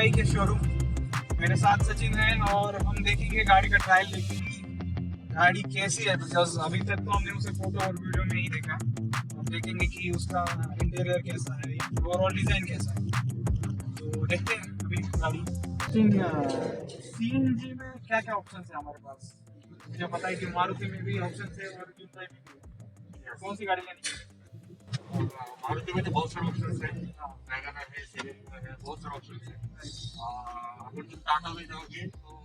Hyundai के showroom. मेरे साथ सचिन है और हम देखेंगे गाड़ी का ट्रायल देखेंगे गाड़ी कैसी है। बिकॉज अभी तक तो हमने उसे फोटो और वीडियो में ही देखा। हम देखेंगे कि उसका इंटीरियर कैसा है, ओवरऑल डिजाइन कैसा है। तो देखते हैं अभी गाड़ी। सीएनजी में क्या क्या ऑप्शन है हमारे पास? मुझे पता है कि मारुति में भी ऑप्शन है और Hyundai में भी। कौन सी गाड़ी लेनी है? मारुति में तो बहुत सारे ऑप्शन है, वैगन है, सीरीज है, बहुत सारे ऑप्शन है। अगर तुम टाटा में जाओगे तो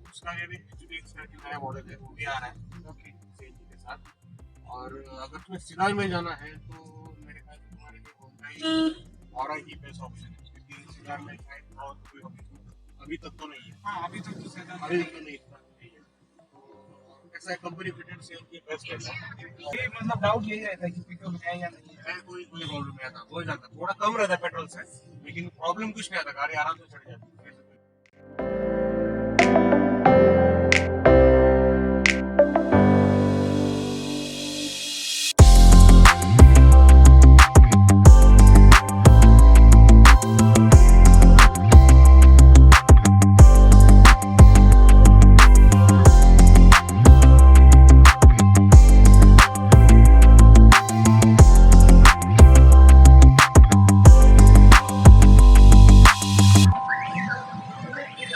उसका ये भी H-Max करके नया मॉडल है, वो भी आ रहा है ओके सीएनजी के साथ। और अगर तुम्हें सिडान में जाना है तो मेरे ख्याल से तुम्हारे लिए Hyundai और ही बेस्ट ऑप्शन है, क्योंकि सिडान में शायद और कोई अभी तक तो नहीं है। हाँ, अभी तक तो सेडान अभी तक तो नहीं है। ऐसा कंपनी फिटेड सेल की बेस्ट है। ये मतलब डाउट यही रहता है कि पिकअप है या नहीं है। कोई प्रॉब्लम नहीं आता, हो जाता, थोड़ा कम रहता है पेट्रोल से, लेकिन प्रॉब्लम कुछ नहीं आता, गाड़ी आराम से चढ़ जाती है।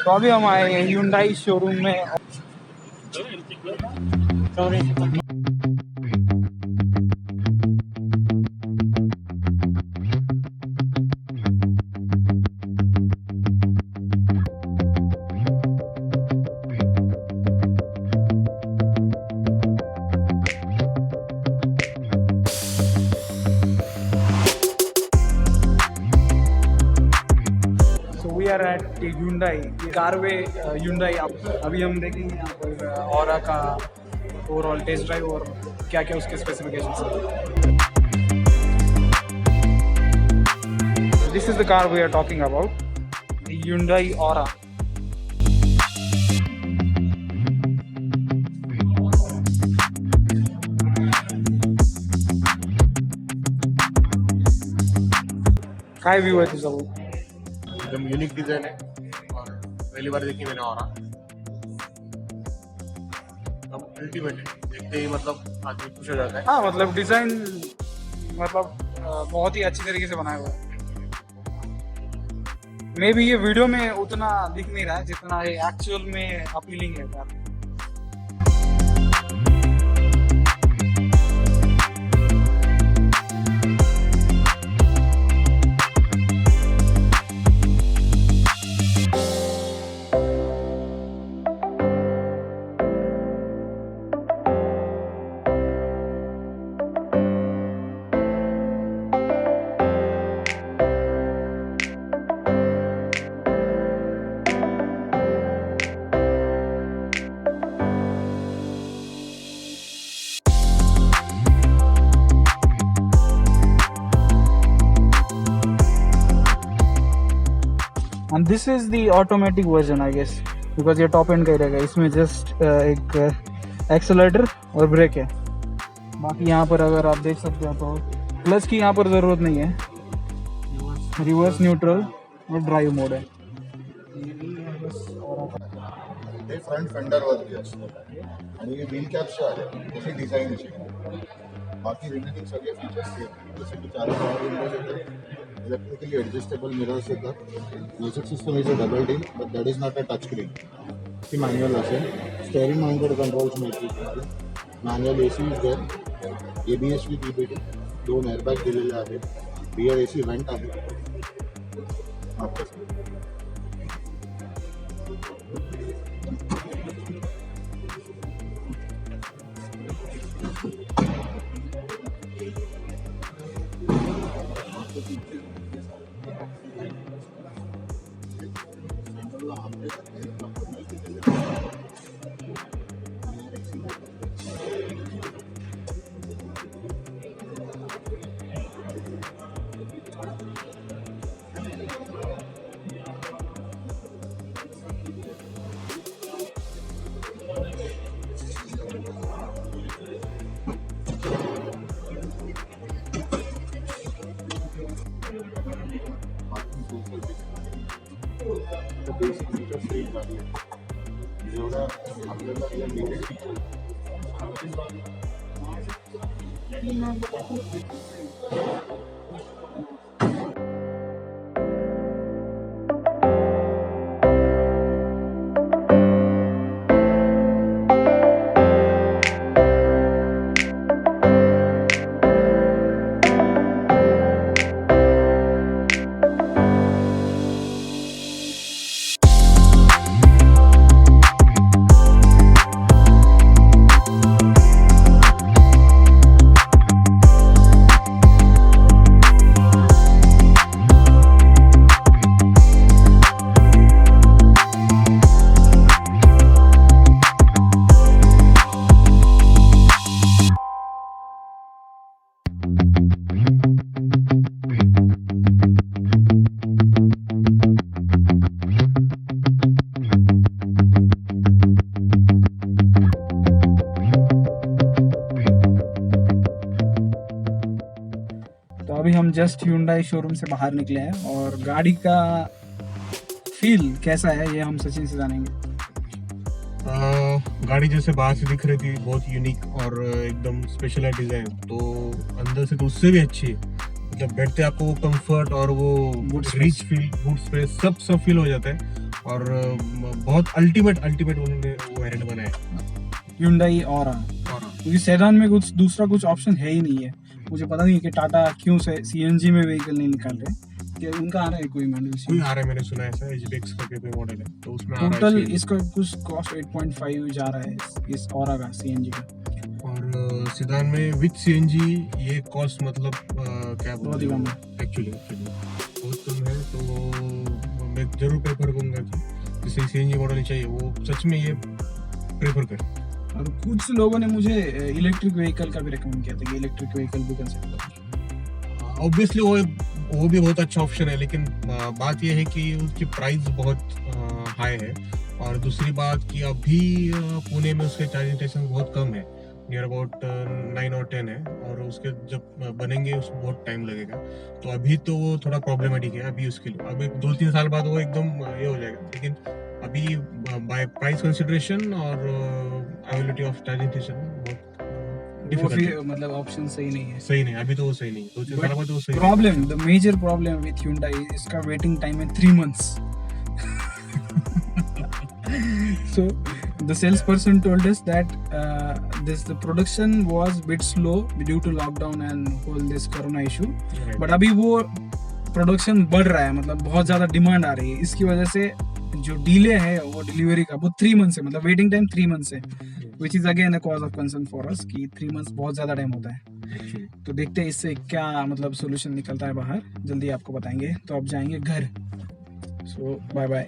तो अभी हम आए हैं Hyundai शोरूम में। We are at Hyundai, Karve Hyundai। अभी हम देखेंगे यहाँ पर ऑरा का ओवरऑल टेस्ट ड्राइव और क्या क्या उसके स्पेसिफिकेशंस हैं। This is the car we are talking about, the Hyundai Aura. काय व्यू है तुझा? वो एकदम यूनिक डिजाइन है और पहली बार देखी मैंने और अल्टीमेट है, देखते ही मतलब आदमी खुश हो जाता है। हाँ, मतलब डिजाइन मतलब बहुत ही अच्छी तरीके से बनाया हुआ है। मे बी ये वीडियो में उतना दिख नहीं रहा है जितना ये एक्चुअल में अपीलिंग है car. And this is the automatic version, I guess, because ये टॉप एंड का ही रहेगा। इसमें जस्ट एक एक्सेलरेटर और ब्रेक है। बाकी यहाँ पर अगर आप देख सकते हो तो क्लच की यहाँ पर ज़रूरत नहीं है, रिवर्स, न्यूट्रल और ड्राइव मोड है। ते फ्रंट फेंडरवरती असतं आणि हे व्हील कॅप्स आहे तशी डिझाईन अशी। बाकी रिमेनिंग सगळे फीचर्स सेम, जसे की 4 पॉवर विंडोज येतात, इलेक्ट्रिकली एडजस्टेबल मिरर्स येतात, music system is a double D but that is not a touch screen, ती मॅन्युअल असेल। स्टेअरिंग माउंटेड कंट्रोल्स मिळतील, manual AC is there, ABS with EBD, 2 airbag दिलेले आहेत, rear AC vent आहे। तो अभी हम जस्ट Hyundai शोरूम से बाहर निकले हैं और गाड़ी का फील कैसा है ये हम सचिन से जानेंगे। गाड़ी जैसे बाहर से दिख रही थी बहुत यूनिक और एकदम स्पेशल है डिजाइन, तो अंदर से तो उससे भी अच्छी है। मतलब बैठते आपको वो कंफर्ट और वो रिच फील, बूट स्पेस सब फील हो जाता है और बहुत अल्टीमेट उन्होंने वो वेरिएंट बनाया है Hyundai Aura, क्योंकि सेडान में कुछ ऑप्शन है ही नहीं है। मुझे पता नहीं कि टाटा क्यों से CNG में व्हीकल नहीं निकाल रहे, कि उनका आ रहा है कोई मॉडल? कोई आ रहा है, मैंने सुना है ऐसा, HBX करके कोई मॉडल है, तो उसमें आ रहा है टोटल CNG। इसका कुछ कॉस्ट 8.5 जा रहा है इस Aura का CNG का। और सीडान में विद CNG ये कॉस्ट मतलब क्या बहुत ही कम है एक्चुअली बहुत कम है। तो मैं जरूर प्रेफर करूंगा कि जिसे CNG मॉडल चाहिए वो सच में ये प्रेफर करे। और कुछ लोगों ने मुझे इलेक्ट्रिक व्हीकल का भी रिकमेंड किया था कि इलेक्ट्रिक व्हीकल भी कंसिडर करो। ऑब्वियसली वो भी बहुत अच्छा ऑप्शन है, लेकिन बात ये है कि उसकी प्राइस बहुत हाई है और दूसरी बात कि अभी पुणे में उसके चार्जिंग स्टेशन बहुत कम है, नियर अबाउट 9 और 10 है, और उसके जब बनेंगे उसको बहुत टाइम लगेगा। तो अभी तो वो थोड़ा प्रॉब्लमेटिक है अभी उसके लिए। अभी 2-3 साल बाद वो एकदम ये हो जाएगा, लेकिन अभी बाय प्राइस कंसिडरेशन और अवेलेबिलिटी ऑफ चार्जिंग स्टेशन बहुत वो फिर मतलब ऑप्शन सही नहीं है। सही नहीं, अभी तो वो सही नहीं, 2-3 साल बाद वो सही problem, the major problem with Hyundai, इसका वेटिंग टाइम है 3 months. So the salesperson told us that the production was bit slow due to lockdown and all this corona issue. Right. But अभी वो प्रोडक्शन बढ़ रहा है, मतलब बहुत ज़्यादा डिमांड आ रही है, इसकी वजह से जो डिले है वो डिलीवरी का वो 3 months है, मतलब वेटिंग टाइम 3 months है, which is again a cause of concern for us कि 3 months बहुत ज़्यादा टाइम होता है। तो देखते हैं इससे क्या मतलब सोल्यूशन निकलता है बाहर, जल्दी आपको बताएंगे। तो अब जाएंगे घर। सो बाय बाय।